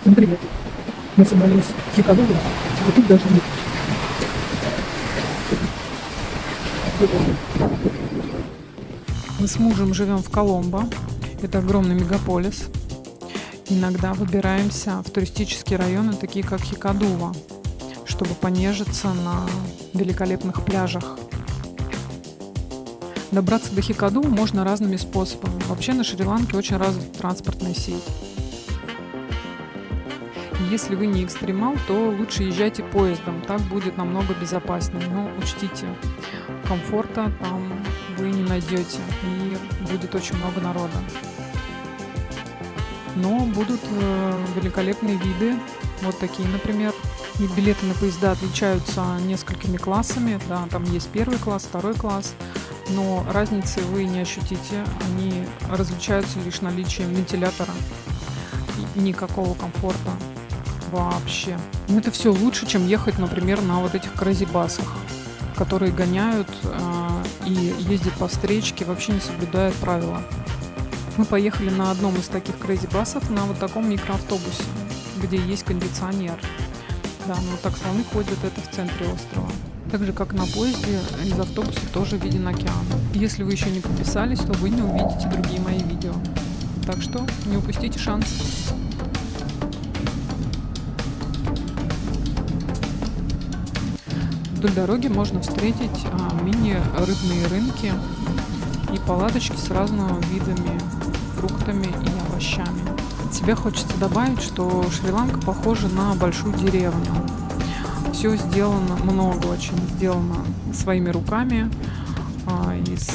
Смотри, мы собрались в Хикадоу, вот тут даже нет. Мы с мужем живем в Коломбо. Это огромный мегаполис. Иногда выбираемся в туристические районы, такие как Хикадува, чтобы понежиться на великолепных пляжах. Добраться до Хикадувы можно разными способами. Вообще на Шри-Ланке очень развита транспортная сеть. Если вы не экстремал, то лучше езжайте поездом, так будет намного безопаснее. Но учтите, комфорта там вы не найдете и будет очень много народа. Но будут великолепные виды, вот такие, например. И билеты на поезда отличаются несколькими классами, да, там есть первый класс, второй класс, но разницы вы не ощутите, они различаются лишь наличием вентилятора и никакого комфорта вообще. Но это все лучше, чем ехать, например, на вот этих крэзи-басах, которые гоняют и ездят по встречке, вообще не соблюдая правила. Мы поехали на одном из таких крэзи-басов на вот таком микроавтобусе, где есть кондиционер. Да, но так слоны ходят, это в центре острова. Так же, как на поезде, из автобуса тоже виден океан. Если вы еще не подписались, то вы не увидите другие мои видео. Так что не упустите шанс. Вдоль дороги можно встретить мини-рыбные рынки и палаточки с разными видами, фруктами и овощами. От себя хочется добавить, что Шри-Ланка похожа на большую деревню. Все сделано, много очень сделано своими руками, из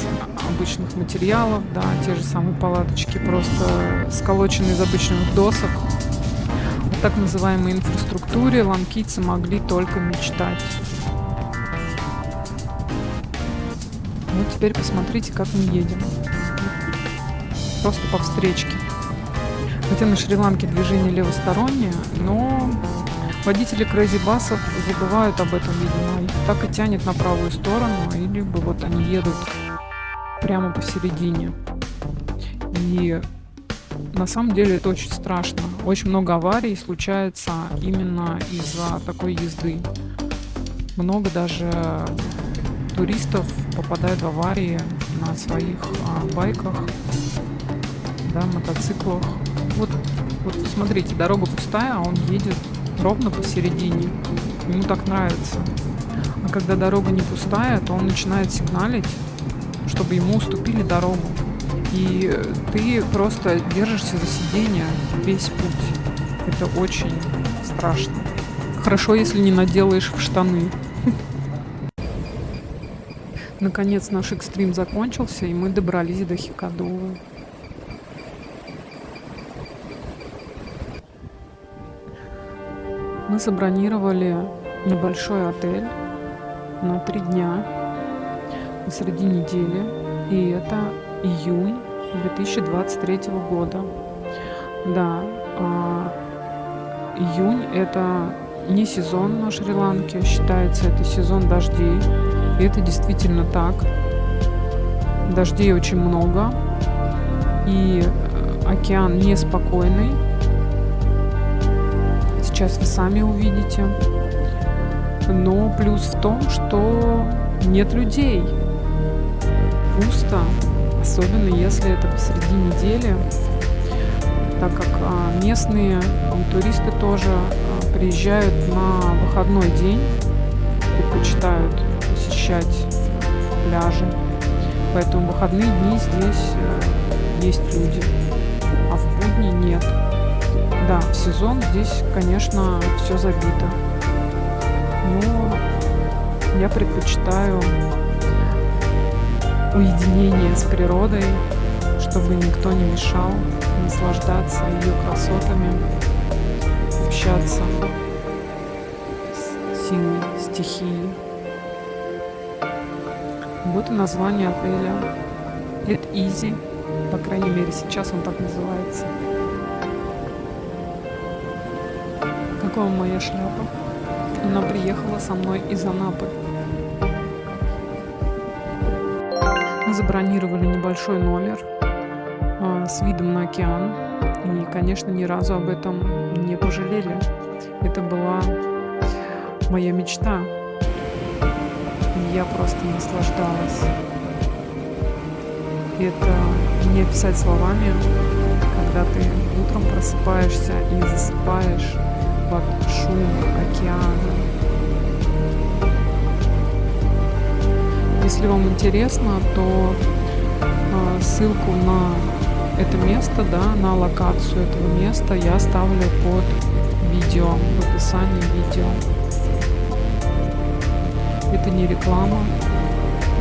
обычных материалов, да, те же самые палаточки просто сколочены из обычных досок. О так называемой инфраструктуре ланкийцы могли только мечтать. Ну, теперь посмотрите, как мы едем. Просто по встречке. Хотя на Шри-Ланке движение левостороннее, но водители крэзи-басов забывают об этом, видимо. Их так и тянет на правую сторону, или вот они едут прямо посередине. И на самом деле это очень страшно. Очень много аварий случается именно из-за такой езды. Много даже туристов попадают в аварии на своих байках, да, мотоциклах. Вот посмотрите, дорога пустая, а он едет ровно посередине. Ему так нравится. А когда дорога не пустая, то он начинает сигналить, чтобы ему уступили дорогу. И ты просто держишься за сиденье весь путь. Это очень страшно. Хорошо, если не наделаешь в штаны. Наконец наш экстрим закончился, и мы добрались до Хикадувы. Мы забронировали небольшой отель на 3 дня посреди недели, и это июнь 2023 года. Да, июнь – это не сезон на Шри-Ланке, считается, это сезон дождей. И это действительно так. Дождей очень много, и океан неспокойный. Сейчас вы сами увидите. Но плюс в том, что нет людей. Пусто, особенно если это посреди недели, так как местные туристы тоже приезжают на выходной день, предпочитают посещать пляжи. Поэтому в выходные дни здесь есть люди, а в будни нет. Да, в сезон здесь, конечно, все забито. Но я предпочитаю уединение с природой, чтобы никто не мешал, наслаждаться ее красотами, общаться с силой стихии. Вот и название отеля. Let Easy. По крайней мере, сейчас он так называется. Какая моя шляпа? Она приехала со мной из Анапы. Мы забронировали небольшой номер с видом на океан. И, конечно, ни разу об этом не пожалели. Это была моя мечта. И я просто наслаждалась. Это не описать словами, когда ты утром просыпаешься и засыпаешь под шум океана. Если вам интересно, то ссылку на это место, да, на локацию этого места я оставлю под видео, в описании видео. Это не реклама,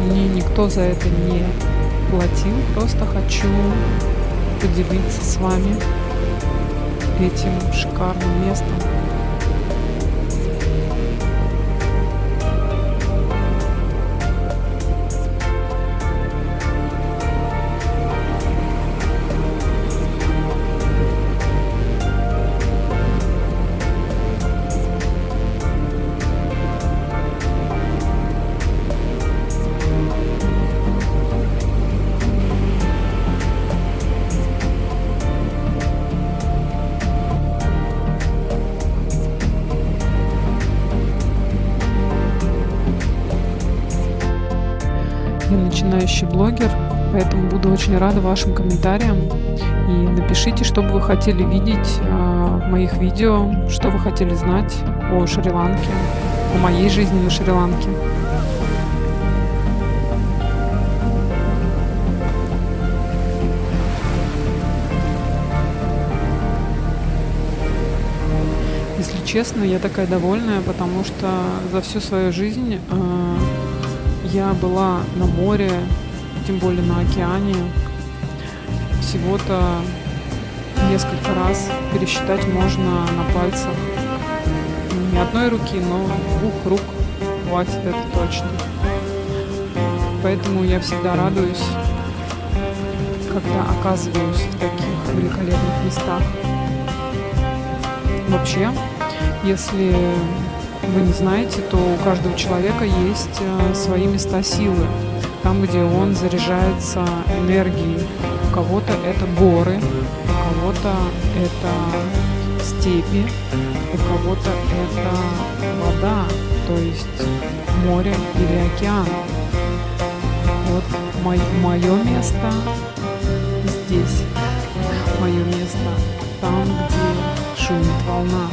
мне никто за это не платил, просто хочу поделиться с вами этим шикарным местом. Я начинающий блогер, поэтому буду очень рада вашим комментариям. И напишите, что бы вы хотели видеть в моих видео, что вы хотели знать о Шри-Ланке, о моей жизни на Шри-Ланке. Если честно, я такая довольная, потому что за всю свою жизнь я была на море, тем более на океане, всего-то несколько раз, пересчитать можно на пальцах. Не одной руки, но 2 рук хватит, это точно. Поэтому я всегда радуюсь, когда оказываюсь в таких великолепных местах. Вообще, если вы не знаете, то у каждого человека есть свои места силы, там, где он заряжается энергией. У кого-то это горы, у кого-то это степи, у кого-то это вода, то есть море или океан. Вот мое место здесь, мое место там, где шумит волна.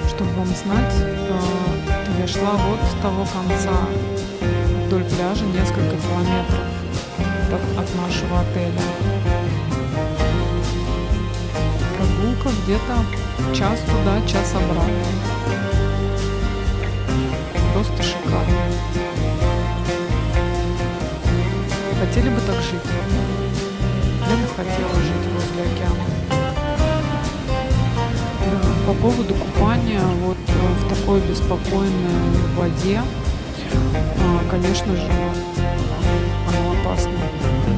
Чтобы вам знать, я шла вот с того конца вдоль пляжа несколько километров от нашего отеля. Прогулка где-то час туда, час обратно. Просто шикарно. Хотели бы так жить? Я бы хотела жить возле океана. По поводу купания вот в такой беспокойной воде, конечно же, оно опасно. И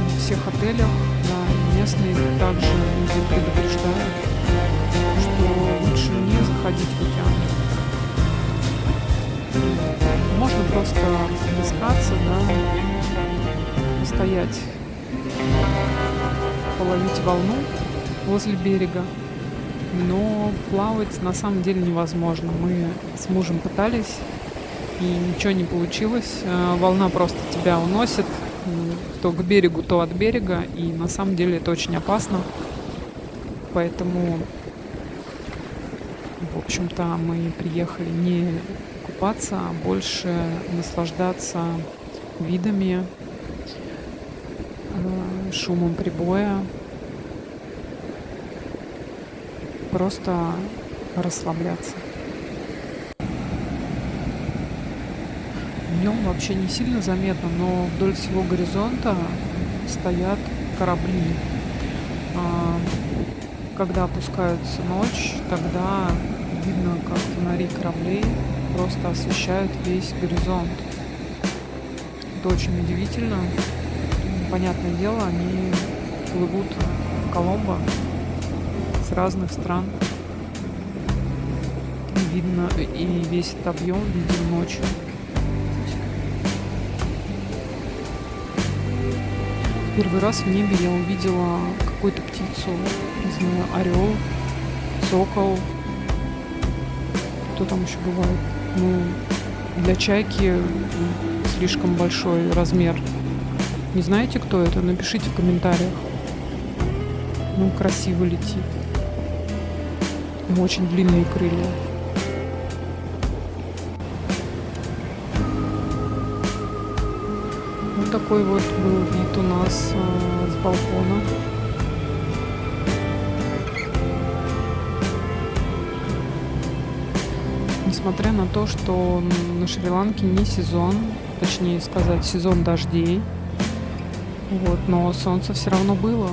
в всех отелях, да, местные также люди предупреждают, что лучше не заходить в океан. Можно просто плескаться, да, постоять, половить волну возле берега. Но плавать на самом деле невозможно. Мы с мужем пытались, и ничего не получилось. Волна просто тебя уносит то к берегу, то от берега, и на самом деле это очень опасно. Поэтому, в общем-то, мы приехали не купаться, а больше наслаждаться видами, шумом прибоя, просто расслабляться. Днем вообще не сильно заметно, но вдоль всего горизонта стоят корабли. А, Когда опускается ночь, тогда видно, как фонари кораблей просто освещают весь горизонт. Это очень удивительно. Понятное дело, они плывут в Коломбо с разных стран. И видно, и весь этот объем виден ночью. Первый раз в небе я увидела какую-то птицу, не знаю, орел, сокол, кто там еще бывает. Ну, для чайки слишком большой размер. Не знаете, кто это? Напишите в комментариях. Ну, красиво летит. И очень длинные крылья. Вот такой вот был вид у нас с балкона. Несмотря на то, что на Шри-Ланке не сезон, точнее сказать, сезон дождей, вот, но солнце все равно было.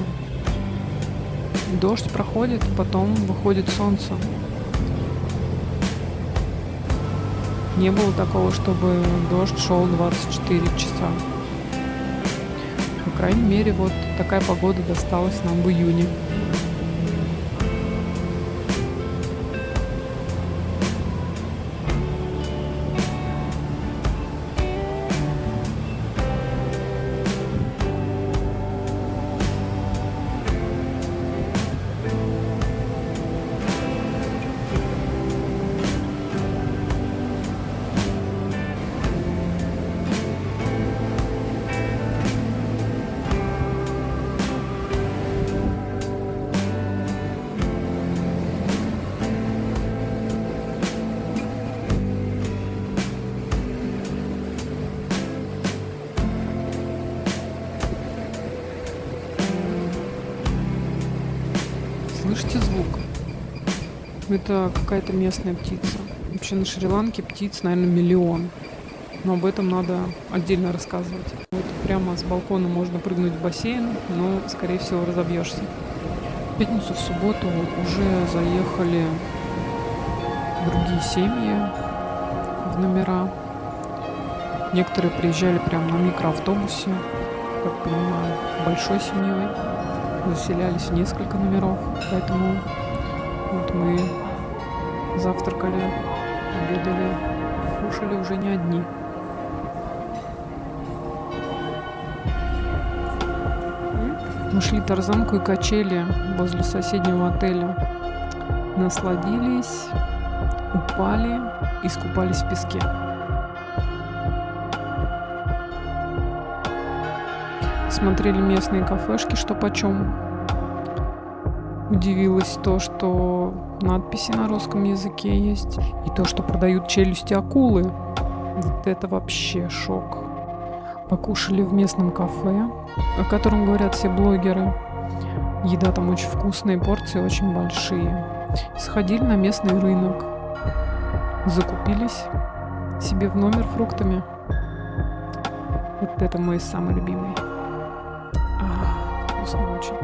Дождь проходит, потом выходит солнце. Не было такого, чтобы дождь шел 24 часа. По крайней мере, вот такая погода досталась нам в июне. Слышите звук? Это какая-то местная птица. Вообще на Шри-Ланке птиц, наверное, миллион. Но об этом надо отдельно рассказывать. Вот прямо с балкона можно прыгнуть в бассейн, но, скорее всего, разобьешься. В пятницу, в субботу уже заехали другие семьи в номера. Некоторые приезжали прямо на микроавтобусе, как понимаю, большой семьей. Заселялись в несколько номеров, поэтому вот мы завтракали, обедали, кушали уже не одни. Нашли тарзанку и качели возле соседнего отеля. Насладились, упали, искупались в песке. Смотрели местные кафешки, что почем. Удивилась то, что надписи на русском языке есть. И то, что продают челюсти акулы. Вот это вообще шок. Покушали в местном кафе, о котором говорят все блогеры. Еда там очень вкусная, порции очень большие. Сходили на местный рынок. Закупились себе в номер фруктами. Вот это мой самый любимый. Вкусно очень.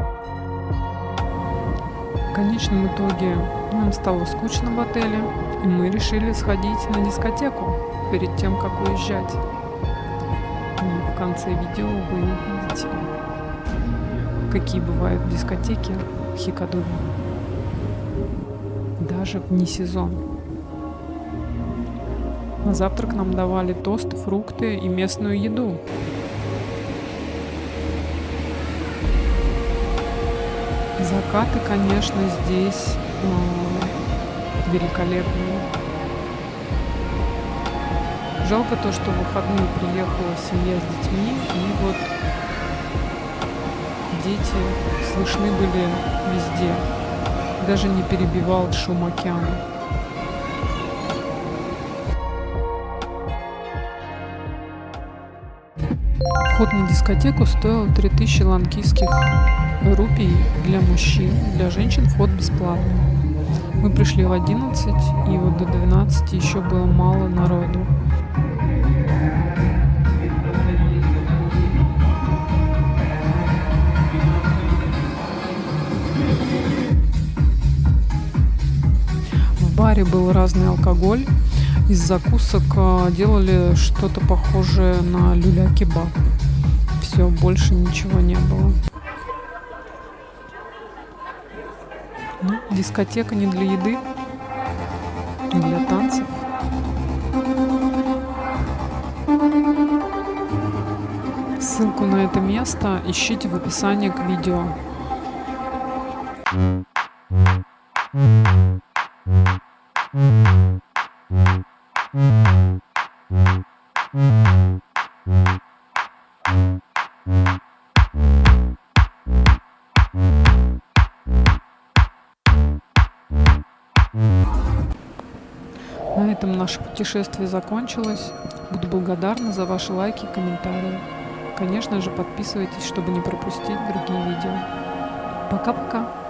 В конечном итоге нам стало скучно в отеле, и мы решили сходить на дискотеку перед тем, как уезжать. И в конце видео вы увидите, какие бывают дискотеки в Хикадуме. Даже вне сезон. На завтрак нам давали тосты, фрукты и местную еду. Закаты, конечно, здесь великолепные. Жалко то, что в выходные приехала семья с детьми, и вот дети слышны были везде. Даже не перебивал шум океана. Вход на дискотеку стоил 3000 ланкийских рупий для мужчин, для женщин вход бесплатный. Мы пришли в 11, и вот до 12 еще было мало народу. В баре был разный алкоголь. Из закусок делали что-то похожее на люля-кебаб. Все, больше ничего не было. Ну, дискотека не для еды, для танцев. Ссылку на это место ищите в описании к видео. На этом наше путешествие закончилось. Буду благодарна за ваши лайки и комментарии. Конечно же, подписывайтесь, чтобы не пропустить другие видео. Пока-пока!